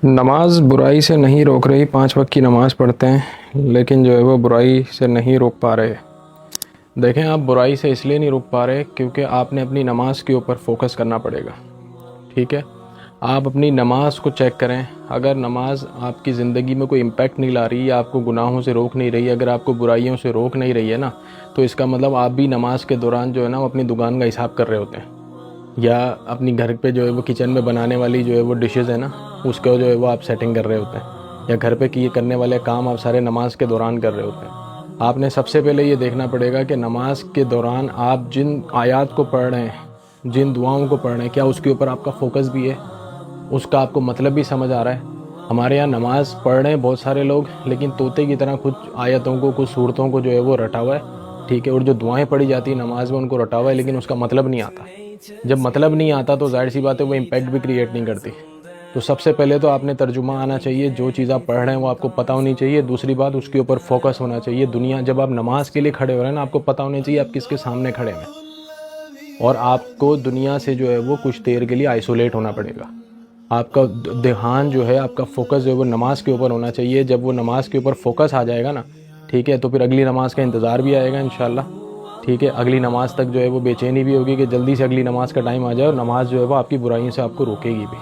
نماز برائی سے نہیں روک رہی، 5 وقت کی نماز پڑھتے ہیں لیکن جو ہے وہ برائی سے نہیں روک پا رہے۔ دیکھیں، آپ برائی سے اس لیے نہیں روک پا رہے کیونکہ آپ نے اپنی نماز کے اوپر فوکس کرنا پڑے گا، ٹھیک ہے؟ آپ اپنی نماز کو چیک کریں، اگر نماز آپ کی زندگی میں کوئی امپیکٹ نہیں لا رہی، آپ کو گناہوں سے روک نہیں رہی، اگر آپ کو برائیوں سے روک نہیں رہی ہے نا، تو اس کا مطلب آپ بھی نماز کے دوران جو ہے نا وہ اپنی دکان کا حساب کر رہے ہوتے ہیں، یا اپنی گھر پہ جو ہے وہ کچن میں بنانے والی جو ہے وہ ڈشز ہے نا، اس کو جو ہے وہ آپ سیٹنگ کر رہے ہوتے ہیں، یا گھر پہ کرنے والے کام آپ سارے نماز کے دوران کر رہے ہوتے ہیں۔ آپ نے سب سے پہلے یہ دیکھنا پڑے گا کہ نماز کے دوران آپ جن آیات کو پڑھ رہے ہیں، جن دعاؤں کو پڑھ رہے ہیں، کیا اس کے اوپر آپ کا فوکس بھی ہے، اس کا آپ کو مطلب بھی سمجھ آ رہا ہے؟ ہمارے یہاں نماز پڑھ رہے ہیں بہت سارے لوگ، لیکن طوطے کی طرح کچھ آیتوں کو، کچھ صورتوں کو جو ہے وہ رٹا ہوا ہے، ٹھیک ہے؟ اور جو دعائیں پڑھی جاتی ہیں نماز میں ان کو رٹا ہوا ہے، لیکن اس کا مطلب نہیں آتا۔ جب مطلب نہیں آتا تو ظاہر سی بات ہے وہ امپیکٹ بھی کریٹ نہیں کرتی۔ تو سب سے پہلے تو آپ نے ترجمہ آنا چاہیے، جو چیز آپ پڑھ رہے ہیں وہ آپ کو پتہ ہونی چاہیے۔ دوسری بات، اس کے اوپر فوکس ہونا چاہیے۔ جب آپ نماز کے لیے کھڑے ہو رہے ہیں نا، آپ کو پتہ ہونا چاہیے آپ کس کے سامنے کھڑے ہیں، اور آپ کو دنیا سے جو ہے وہ کچھ دیر کے لیے آئسولیٹ ہونا پڑے گا۔ آپ کا دھیان جو ہے، آپ کا فوکس جو ہے وہ نماز کے اوپر ہونا چاہیے۔ جب وہ نماز کے اوپر فوکس آ جائے گا نا، ٹھیک ہے، تو پھر اگلی نماز کا انتظار بھی آئے گا انشاءاللہ، ٹھیک ہے؟ اگلی نماز تک جو ہے وہ بے چینی بھی ہوگی کہ جلدی سے اگلی نماز کا ٹائم آ جائے، اور نماز جو ہے وہ آپ کی برائیوں سے آپ کو روکے گی بھی،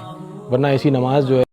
ورنہ ایسی نماز جو ہے